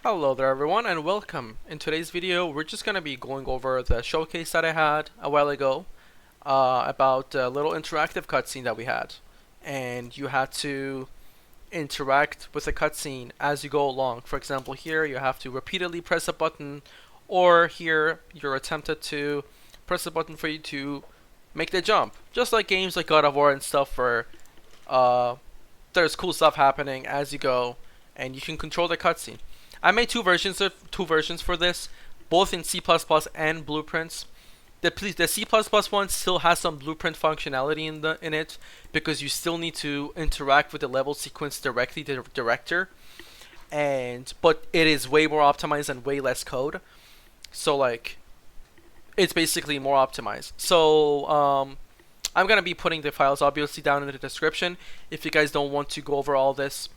Hello there everyone and welcome. In today's video we're just going to be going over the showcase that I had a while ago about a little interactive cutscene that we had. And you had to interact with the cutscene as you go along. For example, here you have to repeatedly press a button, or here you're attempted to press a button for you to make the jump. Just like games like God of War and stuff where there's cool stuff happening as you go and you can control the cutscene. I made two versions for this, both in C++ and blueprints. The C++ one still has some blueprint functionality in it because you still need to interact with the level sequence directly to the director, but it is way more optimized and way less code. So like, it's basically more optimized. So I'm gonna be putting the files obviously down in the description if you guys don't want to go over all this.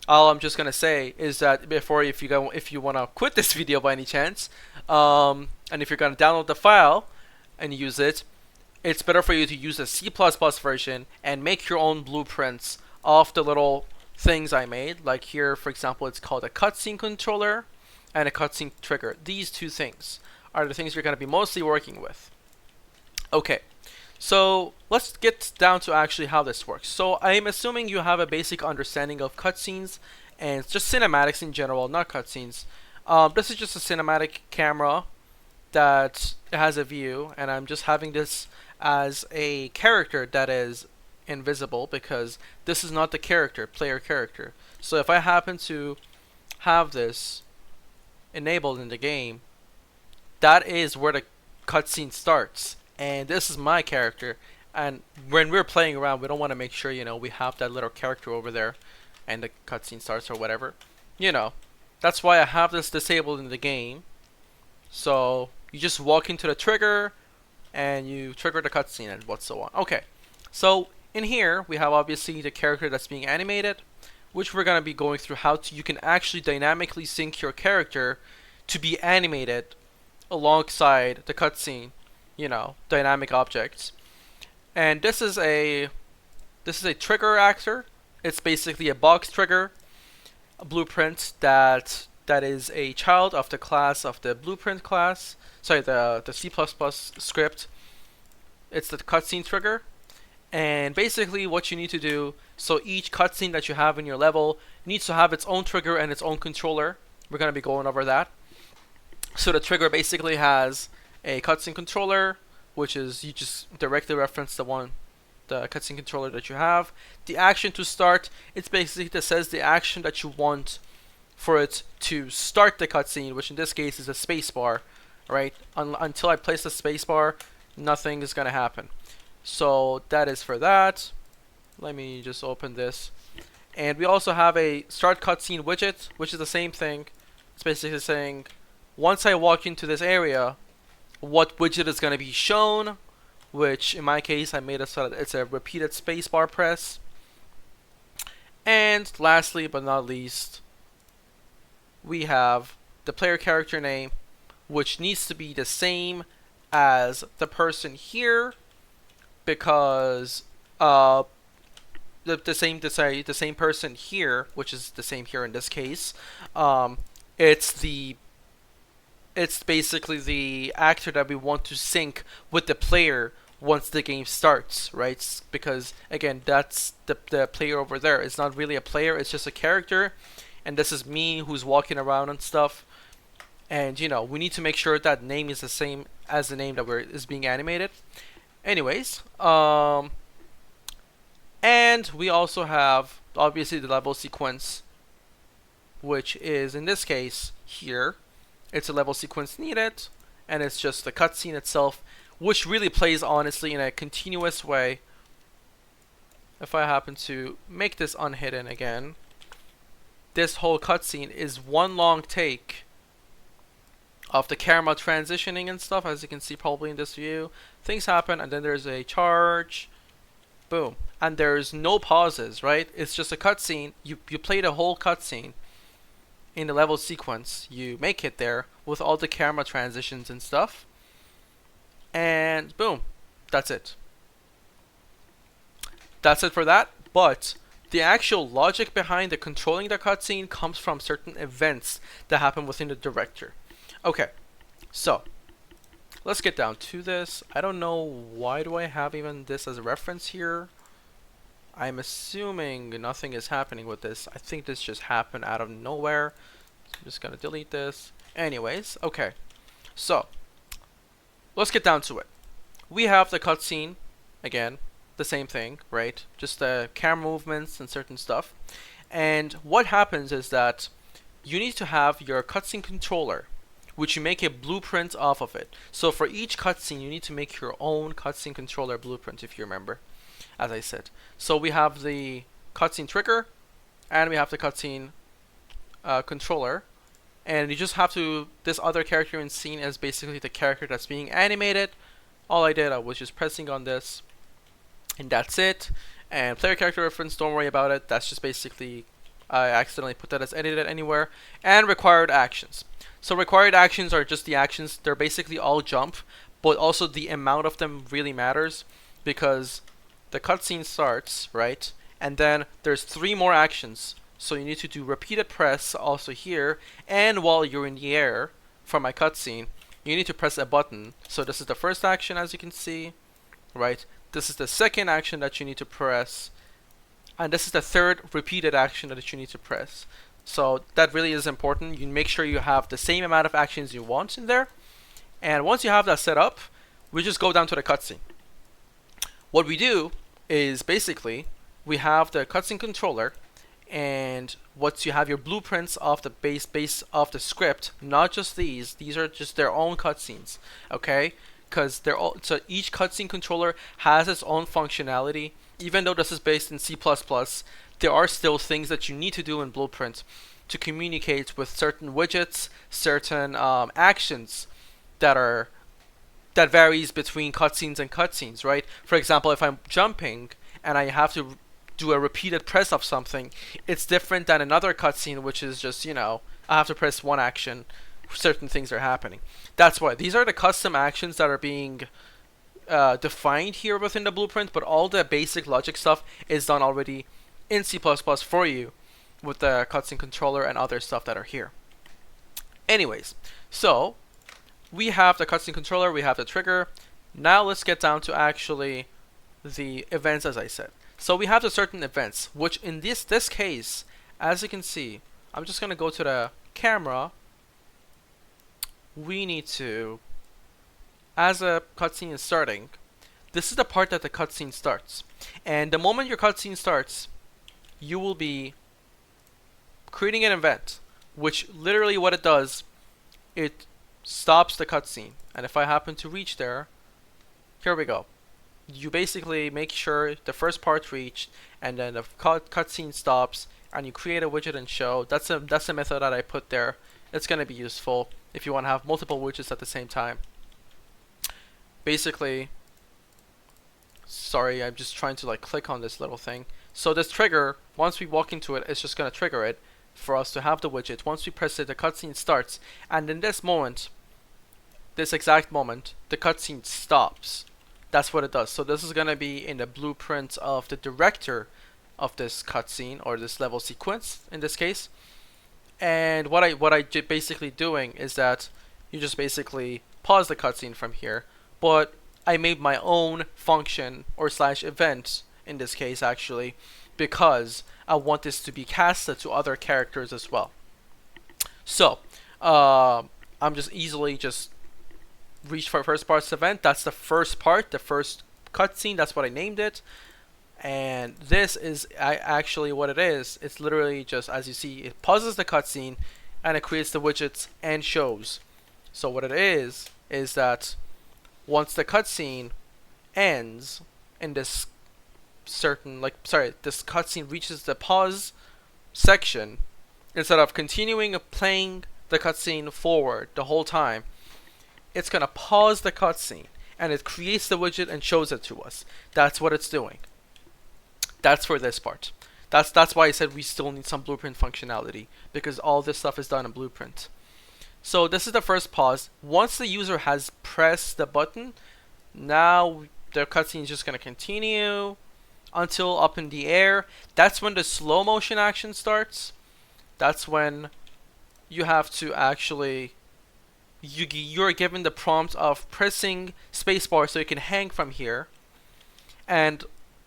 All I'm just gonna say is that if you wanna quit this video by any chance, and if you're gonna download the file and use it, it's better for you to use the C++ version and make your own blueprints of the little things I made. Like here, for example, it's called a cutscene controller and a cutscene trigger. These two things are the things you're gonna be mostly working with. Okay. So let's get down to actually how this works. So I'm assuming you have a basic understanding of cutscenes and just cinematics in general, not cutscenes. This is just a cinematic camera that has a view, and I'm just having this as a character that is invisible because this is not the player character. So if I happen to have this enabled in the game, that is where the cutscene starts. And this is my character, and when we're playing around we don't want to make sure we have that little character over there and the cutscene starts or whatever. That's why I have this disabled in the game. So you just walk into the trigger and you trigger the cutscene and what so on. Okay, so in here we have obviously the character that's being animated, which we're going to be going through how you can actually dynamically sync your character to be animated alongside the cutscene. Dynamic objects. And this is a trigger actor. It's basically a box trigger, a blueprint that is a child of the class of the blueprint class. Sorry, the C++ script. It's the cutscene trigger. And basically what you need to do, so each cutscene that you have in your level needs to have its own trigger and its own controller. We're going to be going over that. So the trigger basically has a cutscene controller, which is you just directly reference the cutscene controller that you have. The action to start, it's basically that says the action that you want for it to start the cutscene, which in this case is a spacebar, right? Until I place the spacebar, nothing is gonna happen. So that is for that. Let me just open this, and we also have a start cutscene widget, which is the same thing. It's basically saying once I walk into this area, what widget is going to be shown, which in my case I made it so that it's a repeated spacebar press. And lastly but not least, we have the player character name, which needs to be the same as the person here, because the same person here, which is the same here in this case, it's basically the actor that we want to sync with the player once the game starts, right? Because again, that's the player over there. It's not really a player, it's just a character, and this is me who's walking around and stuff. And we need to make sure that name is the same as the name that is being animated. Anyways, and we also have obviously the level sequence, which is in this case here. It's a level sequence needed, and it's just the cutscene itself, which really plays honestly in a continuous way. If I happen to make this unhidden again, this whole cutscene is one long take of the camera transitioning and stuff, as you can see probably in this view. Things happen, and then there's a charge, boom, and there's no pauses, right? It's just a cutscene. You play the whole cutscene in the level sequence, you make it there with all the camera transitions and stuff, and boom, that's it for that. But The actual logic behind the controlling the cutscene comes from certain events that happen within the director. Okay, so let's get down to this. I don't know why do I have even this as a reference here. I'm assuming nothing is happening with this. I think this just happened out of nowhere. So I'm just gonna delete this. Anyways, okay. So let's get down to it. We have the cutscene again, the same thing, right? Just the camera movements and certain stuff. And what happens is that you need to have your cutscene controller, which you make a blueprint off of it. So for each cutscene, you need to make your own cutscene controller blueprint, if you remember, as I said. So we have the cutscene trigger, and we have the cutscene controller, and you just have to, this other character in scene is basically the character that's being animated. All I did, I was just pressing on this, and that's it. And player character reference, don't worry about it. That's just basically, I accidentally put that as edited anywhere. And required actions. So required actions are just the actions. They're basically all jump, but also the amount of them really matters, because the cutscene starts, right? And then there's 3 more actions. So you need to do repeated press also here, and while you're in the air for my cutscene, you need to press a button. So this is the first action, as you can see, right? This is the second action that you need to press, and this is the third repeated action that you need to press. So that really is important. You make sure you have the same amount of actions you want in there, and once you have that set up, we just go down to the cutscene. What we do is basically we have the cutscene controller, and once you have your blueprints of the base of the script, not just these are just their own cutscenes, okay? Because they're all, so each cutscene controller has its own functionality. Even though this is based in C++, there are still things that you need to do in Blueprint to communicate with certain widgets, certain actions that varies between cutscenes and cutscenes, right? For example, if I'm jumping and I have to do a repeated press of something, it's different than another cutscene, which is just, you know, I have to press one action, certain things are happening. That's why these are the custom actions that are being defined here within the blueprint, but all the basic logic stuff is done already in C++ for you with the cutscene controller and other stuff that are here. Anyways, so we have the cutscene controller, we have the trigger. Now let's get down to actually the events, as I said. So we have the certain events, which in this case, as you can see, I'm just going to go to the camera. We need to, as a cutscene is starting, this is the part that the cutscene starts. And the moment your cutscene starts, you will be creating an event, which literally what it does, it stops the cutscene. And if I happen to reach there, here we go. You basically make sure the first part reached, and then the cutscene stops, and you create a widget and show. That's a method that I put there. It's going to be useful if you want to have multiple widgets at the same time. Basically, sorry, I'm just trying to like click on this little thing. So this trigger, once we walk into it, it's just going to trigger it for us to have the widget. Once we press it, the cutscene starts, and in this moment, this exact moment, the cutscene stops. That's what it does. So this is going to be in the blueprint of the director of this cutscene, or this level sequence in this case. And what I basically doing is that you just basically pause the cutscene from here, but I made my own function or slash event in this case actually, because I want this to be casted to other characters as well. So I'm just easily just reach for first part's event. That's the first part, the first cutscene. That's what I named it. And this is actually what it is. It's literally just, as you see, it pauses the cutscene and it creates the widgets and shows. So what it is that once the cutscene ends in this certain, this cutscene reaches the pause section, instead of continuing playing the cutscene forward the whole time, it's gonna pause the cutscene and it creates the widget and shows it to us. That's what it's doing. That's for this part. That's why I said we still need some blueprint functionality, because all this stuff is done in blueprint. So this is the first pause. Once the user has pressed the button, now the cutscene is just going to continue until up in the air. That's when the slow motion action starts. That's when you have to actually, you're given the prompt of pressing spacebar so you can hang from here. And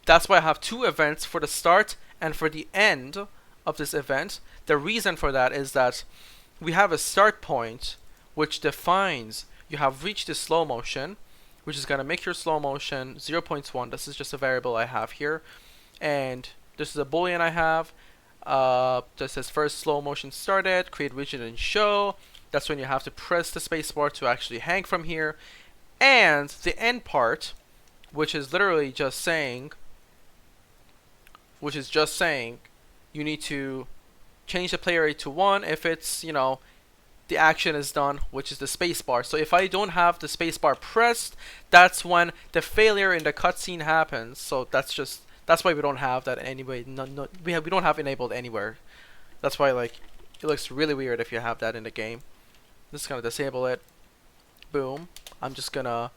that's why I have two events for the start and for the end of this event. The reason for that is that we have a start point which defines you have reached the slow motion, which is going to make your slow motion 0.1. This is just a variable I have here. And this is a boolean I have. This says first slow motion started, create widget and show. That's when you have to press the spacebar to actually hang from here. And the end part, which is literally just saying, you need to change the play rate to 1 if it's, the action is done, which is the spacebar. So if I don't have the spacebar pressed, that's when the failure in the cutscene happens. So that's why we don't have that anyway. We don't have enabled anywhere. That's why it looks really weird if you have that in the game. I'm just gonna disable it. Boom. I'm just gonna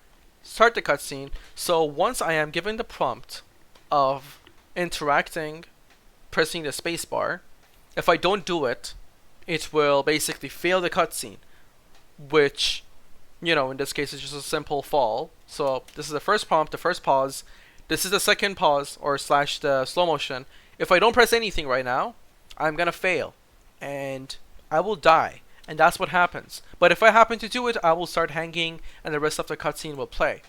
start the cutscene. So once I am given the prompt of interacting, pressing the spacebar, if I don't do it, it will basically fail the cutscene, which, in this case is just a simple fall. So this is the first prompt, the first pause. This is the second pause or slash the slow motion. If I don't press anything right now, I'm gonna fail and I will die. And that's what happens. But if I happen to do it, I will start hanging and the rest of the cutscene will play.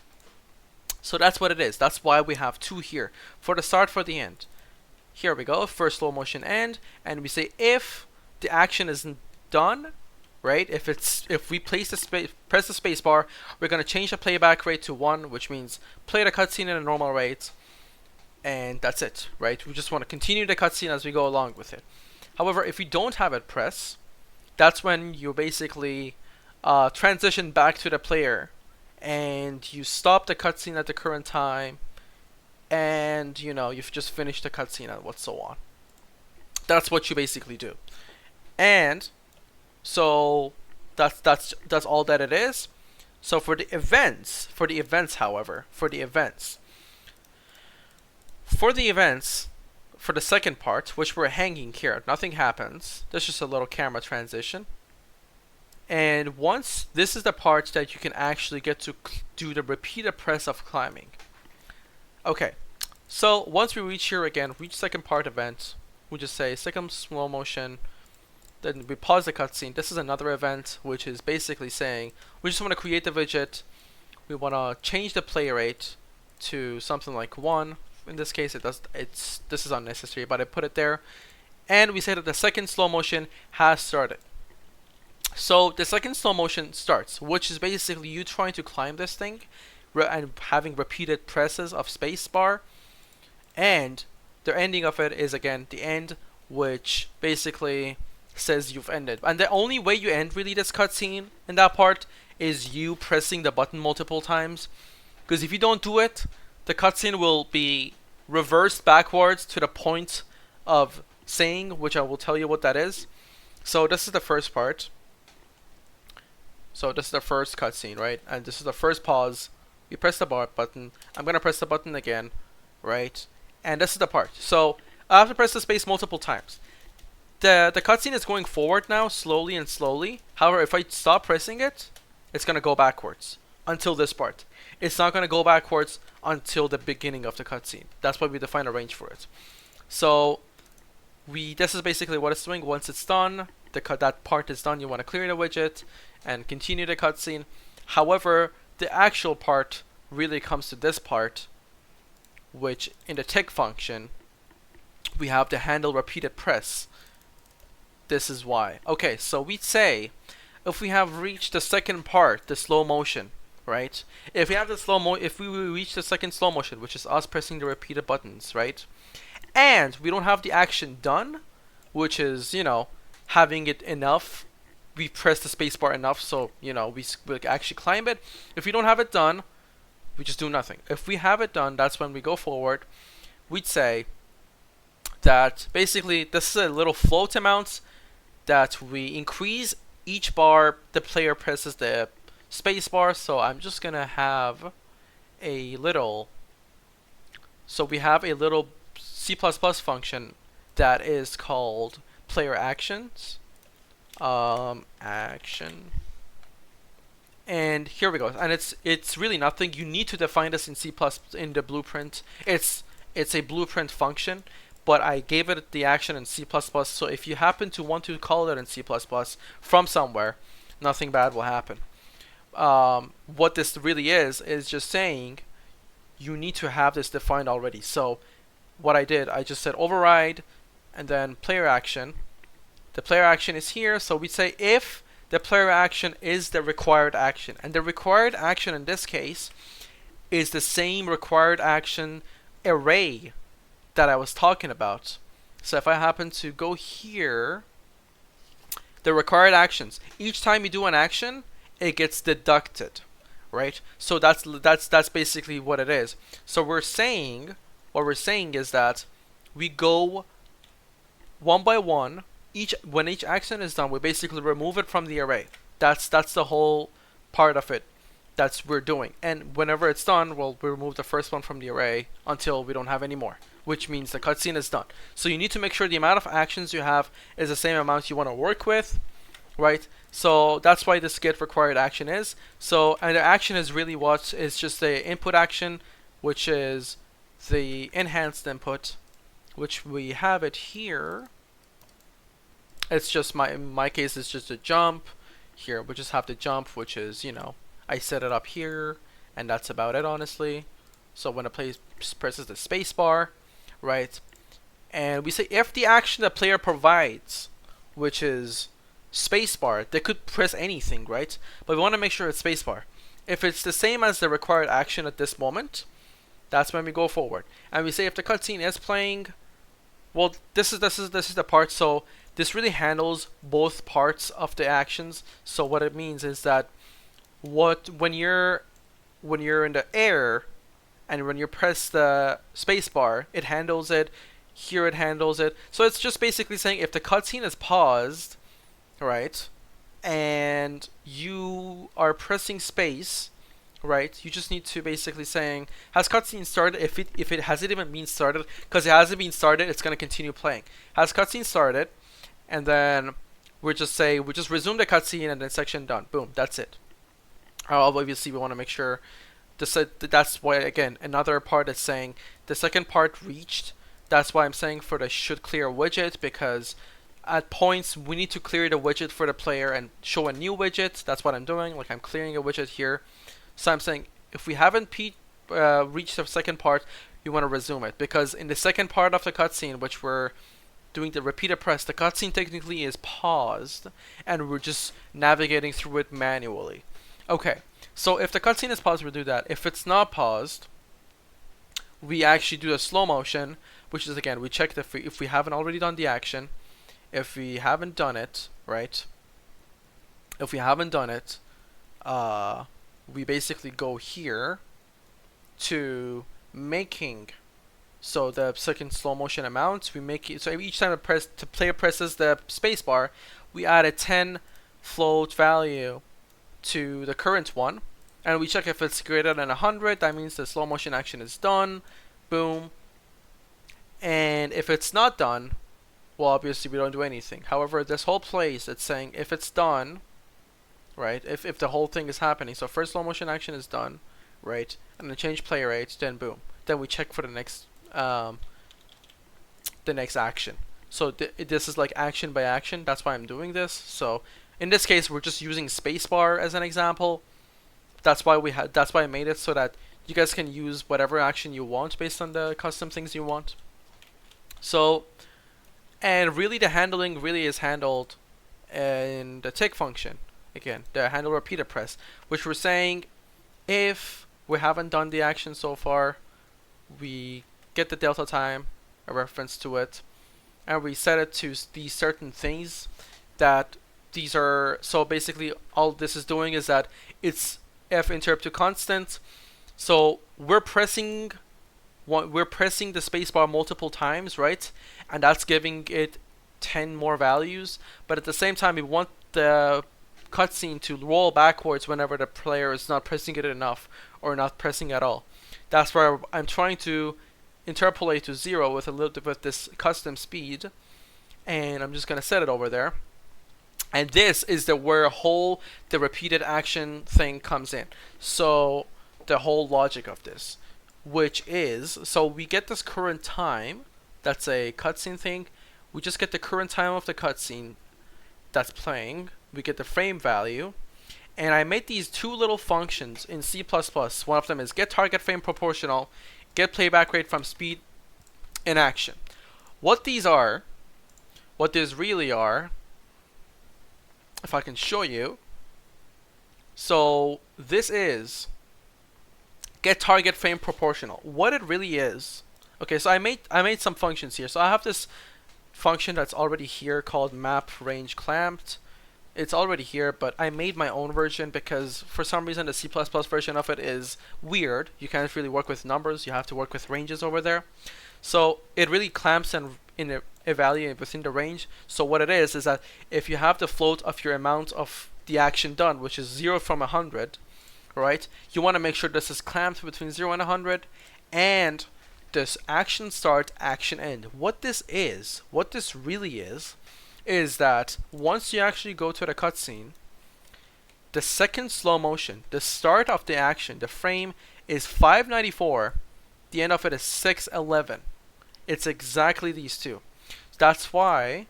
So that's what it is. That's why we have two here. For the start, for the end. Here we go. First slow motion end. And we say if the action isn't done, right? If we press the space bar, we're going to change the playback rate to 1, which means play the cutscene at a normal rate. And that's it, right? We just want to continue the cutscene as we go along with it. However, if we don't have it press, that's when you basically transition back to the player and you stop the cutscene at the current time, and you've just finished the cutscene and what so on. That's what you basically do. And so that's all that it is. So for the events, however, for the second part, which we're hanging here, nothing happens. There's just a little camera transition. And once this is the part that you can actually get to do the repeated press of climbing. Okay, so once we reach here again, reach second part event, we just say second slow motion, then we pause the cutscene. This is another event, which is basically saying we just want to create the widget. We want to change the play rate to something like 1. In this case, this is unnecessary, but I put it there. And we say that the second slow motion has started. So the second slow motion starts, which is basically you trying to climb this thing and having repeated presses of spacebar. And the ending of it is again the end, which basically says you've ended. And the only way you end really this cutscene in that part is you pressing the button multiple times. Because if you don't do it, the cutscene will be reversed backwards to the point of saying, which I will tell you what that is. So this is the first part. So this is the first cutscene, right? And this is the first pause. You press the button. I'm gonna press the button again, right? And this is the part. So I have to press the space multiple times. The cutscene is going forward now, slowly and slowly. However, if I stop pressing it, it's gonna go backwards until this part. It's not gonna go backwards until the beginning of the cutscene. That's why we define a range for it. So this is basically what it's doing. Once it's done, that part is done. You want to clear the widget and continue the cutscene. However, the actual part really comes to this part, which in the tick function we have the handle repeated press. This is why. Okay, so we say if we have reached the second part, the slow motion, right? If we have if we reach the second slow motion, which is us pressing the repeated buttons, right? And we don't have the action done, which is, having it enough. We press the spacebar enough, so, we actually climb it. If we don't have it done, we just do nothing. If we have it done, that's when we go forward. We'd say that basically this is a little float amount that we increase each bar the player presses the spacebar. So I'm just gonna have a little So we have a little C++ function that is called player actions. Action. And here we go. And it's really nothing. You need to define this in C++ in the blueprint. It's a blueprint function, but I gave it the action in C++. So if you happen to want to call it in C++ from somewhere, nothing bad will happen. What this really is just saying you need to have this defined already. So what I did, I just said override and then player action. The player action is here, so we say if the player action is the required action. And the required action in this case is the same required action array that I was talking about. So if I happen to go here, the required actions, each time you do an action, it gets deducted, right? So that's basically what it is. So what we're saying is that we go one by one. When each action is done, we basically remove it from the array. That's the whole part of it that's we're doing. And whenever it's done, we'll remove the first one from the array until we don't have any more, which means the cutscene is done. So you need to make sure the amount of actions you have is the same amount you want to work with, right? So that's why this get required action is. So, and the action is really what is just the input action, which is the enhanced input, which we have it here. It's just in my case, it's just a jump. Here, we just have the jump, which is, you know, I set it up here, and that's about it, honestly. So when the player presses the space bar, right, and we say if the action the player provides, which is spacebar, they could press anything, right? But we want to make sure it's spacebar. If it's the same as the required action at this moment, that's when we go forward. And we say if the cutscene is playing, well, this is the part. So this really handles both parts of the actions. So what it means is that when you're in the air and when you press the spacebar, it handles it. Here it handles it. So it's just basically saying if the cutscene is paused, right, and you are pressing space, right, you just need to basically saying has cutscene started. If it hasn't even been started, because it hasn't been started, it's gonna continue playing. Has cutscene started, and then we just resume the cutscene and then section done. Boom, that's it. Obviously, we want to make sure that's why, again, another part is saying the second part reached. That's why I'm saying for the should clear widget, because at points we need to clear the widget for the player and show a new widget. That's what I'm doing. Like I'm clearing a widget here. So I'm saying if we haven't reached the second part, you want to resume it, because in the second part of the cutscene, which we're doing the repeated press, the cutscene technically is paused, and we're just navigating through it manually. Okay, so if the cutscene is paused, we'll do that. If it's not paused, we actually do a slow motion, which is, again, we check if we haven't already done the action. If we haven't done it, right? If we haven't done it, we basically go here to making. So the second slow motion amount, we make it so each time the player presses the spacebar, we add a 10 float value to the current one, and we check if it's greater than 100. That means the slow motion action is done. Boom. And if it's not done, well, obviously we don't do anything. However, this whole place, it's saying if it's done, right? If the whole thing is happening, so first slow motion action is done, right? And then change play rate, then boom. Then we check for the next action. So this is like action by action. That's why I'm doing this. So in this case, we're just using spacebar as an example. That's why I made it so that you guys can use whatever action you want based on the custom things you want. So, and really the handling really is handled in the tick function. Again, the handle repeated press, which we're saying if we haven't done the action so far, we get the delta time, a reference to it, and we set it to these certain things that these are. So basically all this is doing is that it's f interrupt to constant. So we're pressing the spacebar multiple times, right? And that's giving it 10 more values. But at the same time, we want the cutscene to roll backwards whenever the player is not pressing it enough or not pressing at all. That's where I'm trying to interpolate to 0 with a little bit with this custom speed, and I'm just gonna set it over there. And this is where the repeated action thing comes in. So the whole logic of this, which is, so we get this current time, that's a cutscene thing. We just get the current time of the cutscene that's playing. We get the frame value. And I made these two little functions in C++. One of them is get target frame proportional, get playback rate from speed in action. What these really are, if I can show you. So this is get target frame proportional. What it really is, okay, so I made some functions here. So I have this function that's already here called map range clamped. It's already here, but I made my own version because for some reason the C++ version of it is weird. You can't really work with numbers, you have to work with ranges over there. So it really clamps and evaluate within the range. So what it is that if you have the float of your amount of the action done, which is 0 from 100, right? You want to make sure this is clamped between 0 and 100, and this action start, action end. What this really is that once you actually go to the cutscene, the second slow motion, the start of the action, the frame is 594, the end of it is 611. It's exactly these two. That's why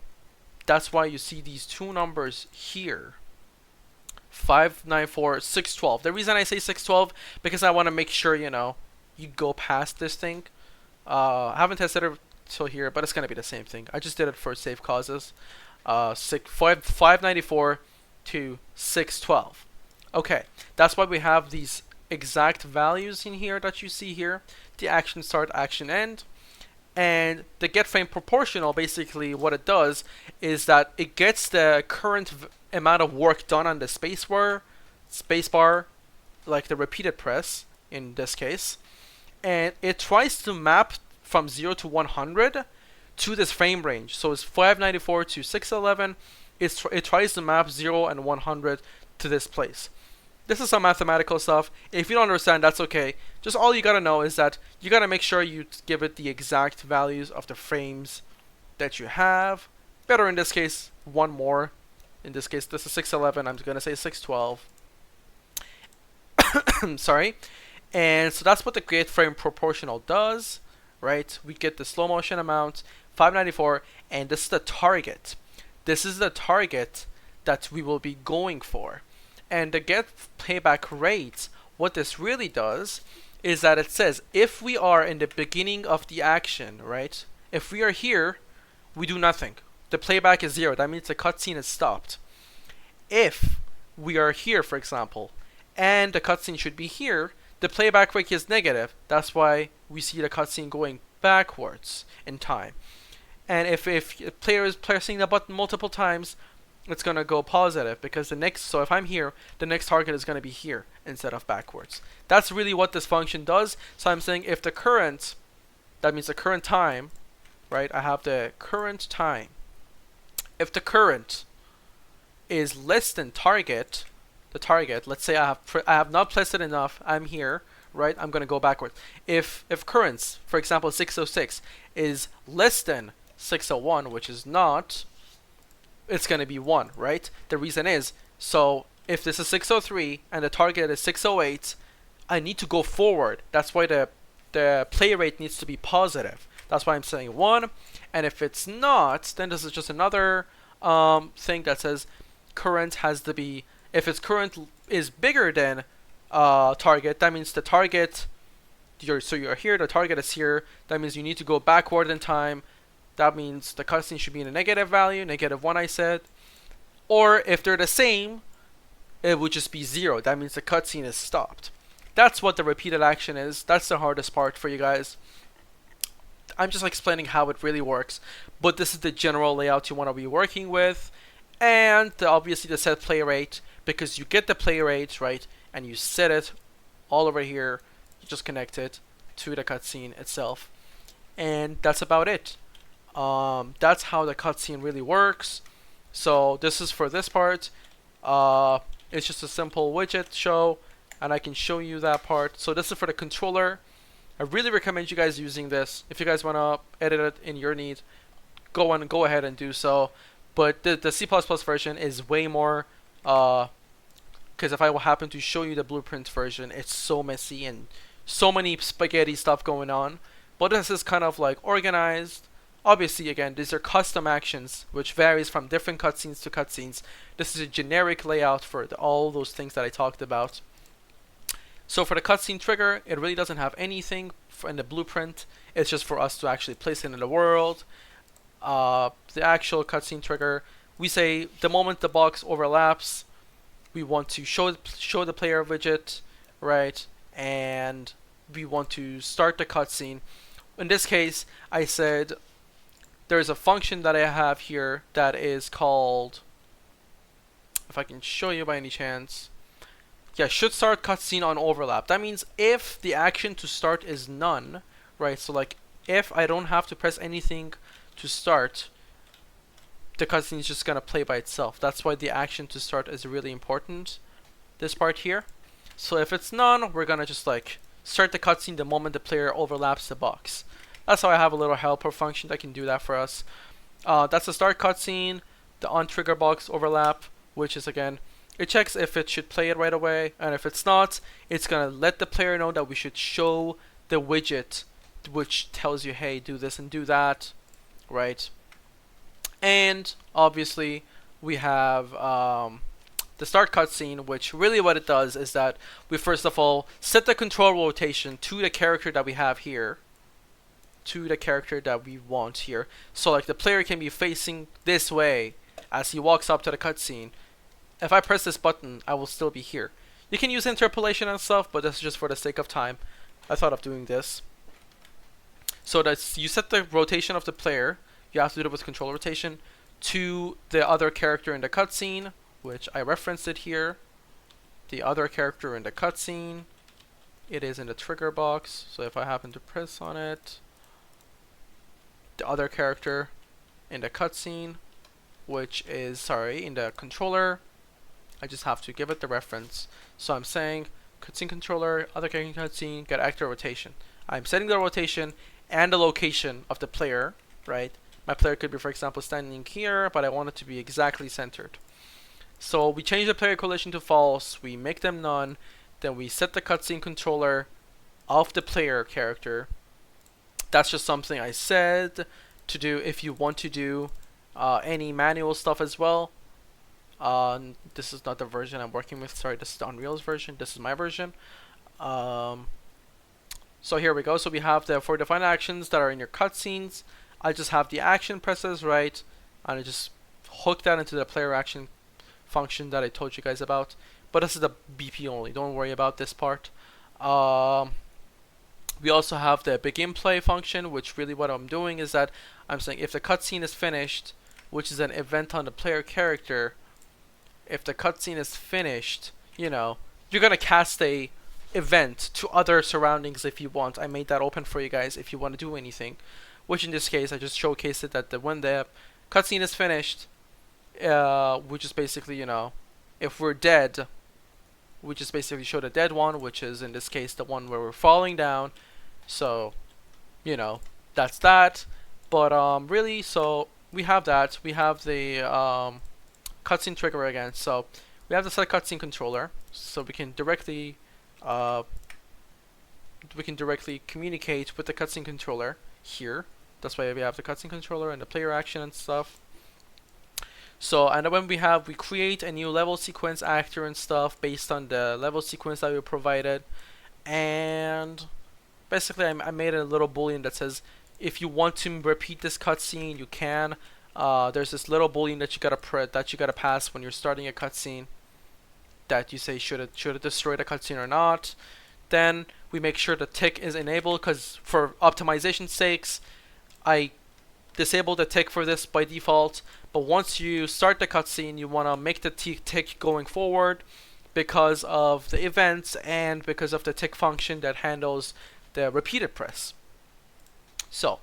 you see these two numbers here. 594, 612. The reason I say 612 because I want to make sure you go past this thing. I haven't tested it till here, but it's gonna be the same thing. I just did it for safe causes. 594 to 612. Okay, that's why we have these exact values in here that you see here. The action start, action end. And the get frame proportional, basically what it does is that it gets the current amount of work done on the spacebar, like the repeated press in this case, and it tries to map from 0 to 100 to this frame range. So it's 594 to 611. It tries to map 0 and 100 to this place. This is some mathematical stuff. If you don't understand, that's okay. Just all you gotta know is that you gotta make sure you give it the exact values of the frames that you have. Better in this case, one more. In this case, this is 611. I'm gonna say 612. Sorry. And so that's what the get frame proportional does, right? We get the slow motion amount, 594, and this is the target. This is the target that we will be going for. And the get playback rate, what this really does is that it says if we are in the beginning of the action, right? If we are here, we do nothing. The playback is 0. That means the cutscene is stopped. If we are here, for example, and the cutscene should be here, the playback rate is negative. That's why we see the cutscene going backwards in time. And if a player is pressing the button multiple times, it's going to go positive because so if I'm here, the next target is going to be here instead of backwards. That's really what this function does. So I'm saying if the current, that means the current time, right? I have the current time. If the current is less than target, let's say I have not pressed it enough, I'm here, right? I'm going to go backwards. If currents, for example, 606 is less than 601, which is not, it's going to be 1, right? The reason is, so if this is 603 and the target is 608, I need to go forward. That's why the play rate needs to be positive. That's why I'm saying 1. And if it's not, then this is just another thing that says current has to be, if its current is bigger than target, that means the target, so you're here, the target is here, that means you need to go backward in time. That means the cutscene should be in a negative value, -1 I said. Or if they're the same, it would just be 0. That means the cutscene is stopped. That's what the repeated action is. That's the hardest part for you guys. I'm just explaining how it really works. But this is the general layout you want to be working with. And obviously the set play rate, because you get the play rate, right? And you set it all over here. You just connect it to the cutscene itself. And that's about it. That's how the cutscene really works. So this is for this part. It's just a simple widget show, and I can show you that part. So this is for the controller. I really recommend you guys using this. If you guys want to edit it in your need, go ahead and do so. But the C++ version is way more, because if I will happen to show you the blueprint version, it's so messy and so many spaghetti stuff going on. But this is kind of like organized. Obviously, again, these are custom actions, which varies from different cutscenes to cutscenes. This is a generic layout for all those things that I talked about. So for the cutscene trigger, it really doesn't have anything in the blueprint. It's just for us to actually place it in the world. The actual cutscene trigger, we say the moment the box overlaps, we want to show the player widget, right? And we want to start the cutscene. In this case, I said there's a function that I have here that is called, if I can show you by any chance, yeah, should start cutscene on overlap. That means if the action to start is none, right? So like if I don't have to press anything to start, the cutscene is just gonna play by itself. That's why the action to start is really important, this part here. So if it's none, we're gonna just like start the cutscene the moment the player overlaps the box. That's how I have a little helper function that can do that for us. That's the start cutscene, the on trigger box overlap, which is again, it checks if it should play it right away, and if it's not, it's gonna let the player know that we should show the widget, which tells you, hey, do this and do that, right? And obviously, we have the start cutscene, which really what it does is that we first of all set the control rotation to the character that we have here, to the character that we want here. So like the player can be facing this way as he walks up to the cutscene. If I press this button, I will still be here. You can use interpolation and stuff, but that's just for the sake of time. I thought of doing this. So that's, you set the rotation of the player, you have to do it with control rotation, to the other character in the cutscene, which I referenced it here. The other character in the cutscene, it is in the trigger box, so if I happen to press on it, the other character in the cutscene, which is, sorry, in the controller, I just have to give it the reference. So I'm saying cutscene controller, other character cutscene, get actor rotation. I'm setting the rotation and the location of the player, right? My player could be, for example, standing here, but I want it to be exactly centered. So we change the player collision to false, we make them none, then we set the cutscene controller of the player character. That's just something I said to do if you want to do any manual stuff as well. This is not the version I'm working with, sorry, this is the Unreal's version, this is my version. So here we go, so we have the for defined actions that are in your cutscenes. I just have the action presses, right, and I just hook that into the player action function that I told you guys about. But this is the BP only, don't worry about this part. We also have the begin play function, which really what I'm doing is that I'm saying if the cutscene is finished, which is an event on the player character, if the cutscene is finished, you know, you're gonna cast a event to other surroundings if you want. I made that open for you guys if you want to do anything, which in this case I just showcased it that when the cutscene is finished, we just basically, you know, if we're dead, we just basically show the dead one, which is in this case the one where we're falling down. So, you know, that's that. But really, so we have that. We have the cutscene trigger again. So we have the set cutscene controller, so we can directly communicate with the cutscene controller here. That's why we have the cutscene controller and the player action and stuff. So, and then when we create a new level sequence actor and stuff based on the level sequence that we provided. And basically I made a little boolean that says if you want to repeat this cutscene, you can. There's this little boolean that you gotta pass when you're starting a cutscene, that you say should it destroy the cutscene or not. Then we make sure the tick is enabled, because for optimization sakes, I disable the tick for this by default. But once you start the cutscene, you want to make the tick going forward because of the events and because of the tick function that handles the repeated press. So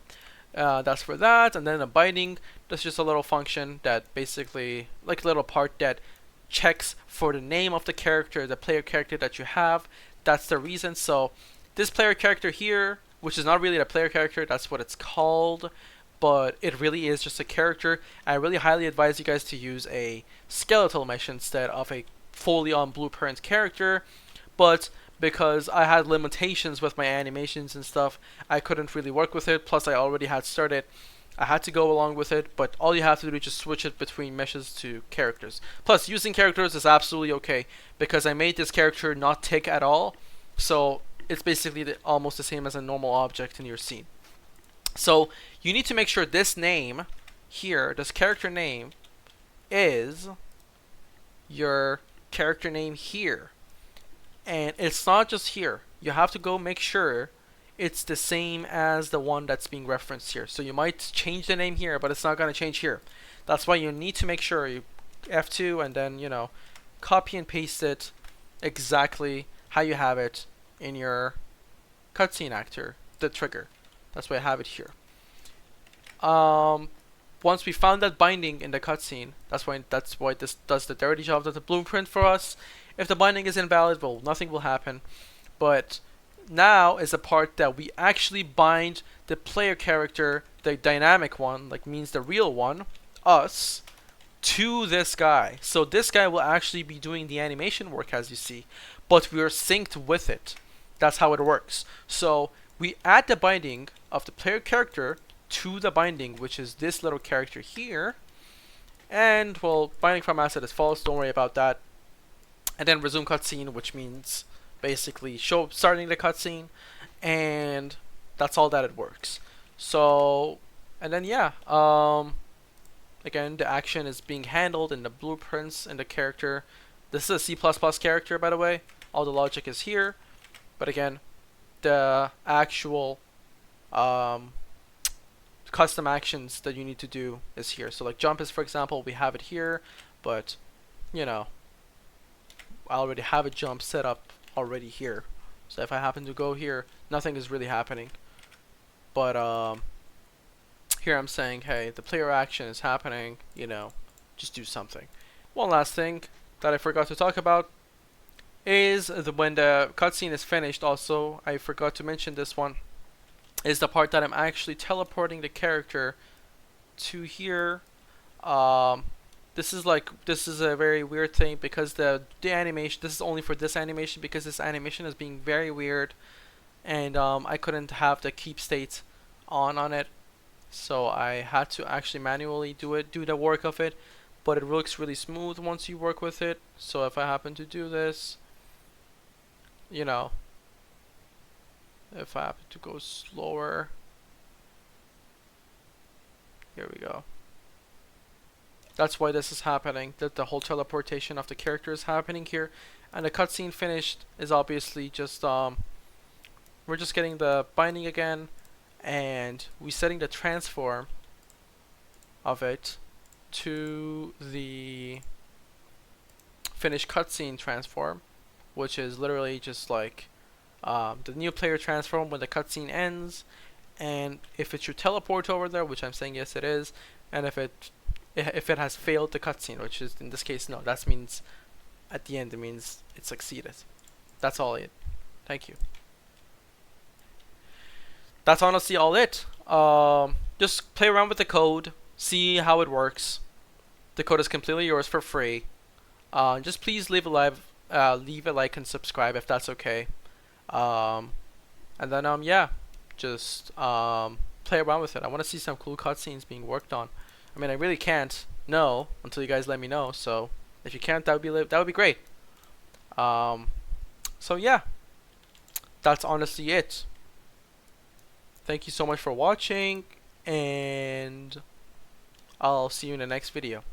that's for that. And then a binding, that's just a little function that basically, like a little part that checks for the name of the character, the player character that you have. That's the reason. So this player character here, which is not really the player character, that's what it's called, but it really is just a character. I really highly advise you guys to use a skeletal mesh instead of a fully on blueprint character, but because I had limitations with my animations and stuff, I couldn't really work with it, plus I already had started. I had to go along with it, but all you have to do is just switch it between meshes to characters. Plus, using characters is absolutely okay, because I made this character not tick at all, so it's basically almost the same as a normal object in your scene. So you need to make sure this name here, this character name, is your character name here. And it's not just here. You have to go make sure it's the same as the one that's being referenced here. So you might change the name here, but it's not going to change here. That's why you need to make sure you F2 and then, you know, copy and paste it exactly how you have it in your cutscene actor, the trigger. That's why I have it here. Once we found that binding in the cutscene, that's why this does the dirty job of the blueprint for us. If the binding is invalid, well, nothing will happen. But now is the part that we actually bind the player character, the dynamic one, like means the real one, us, to this guy. So this guy will actually be doing the animation work, as you see, but we are synced with it. That's how it works. So we add the binding of the player character to the binding, which is this little character here. And, well, binding from asset is false, don't worry about that. And then resume cutscene, which means basically starting the cutscene, and that's all that it works. So, and then yeah, again, the action is being handled in the blueprints and the character. This is a C++ character, by the way. All the logic is here, but again, the actual custom actions that you need to do is here. So like jump is, for example, we have it here, but you know, I already have a jump set up already here. So if I happen to go here, nothing is really happening. But here I'm saying, hey, the player action is happening, you know, just do something. One last thing that I forgot to talk about is when the cutscene is finished, also, I forgot to mention this one, is the part that I'm actually teleporting the character to here. This is a very weird thing because the animation, this is only for this animation because this animation is being very weird, and I couldn't have the keep state on it, so I had to actually manually do the work of it, but it looks really smooth once you work with it. So if I happen to do this, you know, if I happen to go slower, here we go. That's why this is happening, that the whole teleportation of the character is happening here. And the cutscene finished is obviously just, we're just getting the binding again, and we're setting the transform of it to the finished cutscene transform, which is literally just like the new player transform when the cutscene ends. And if it should teleport over there, which I'm saying yes it is, and if it has failed the cutscene, which is in this case no, that means at the end it means it succeeded. That's all it. Thank you. That's honestly all it. Just play around with the code, see how it works. The code is completely yours for free. Just please leave a like and subscribe if that's okay. And then yeah, just play around with it. I want to see some cool cutscenes being worked on. I mean, I really can't know until you guys let me know. So if you can't, that would be great. So yeah, that's honestly it. Thank you so much for watching, and I'll see you in the next video.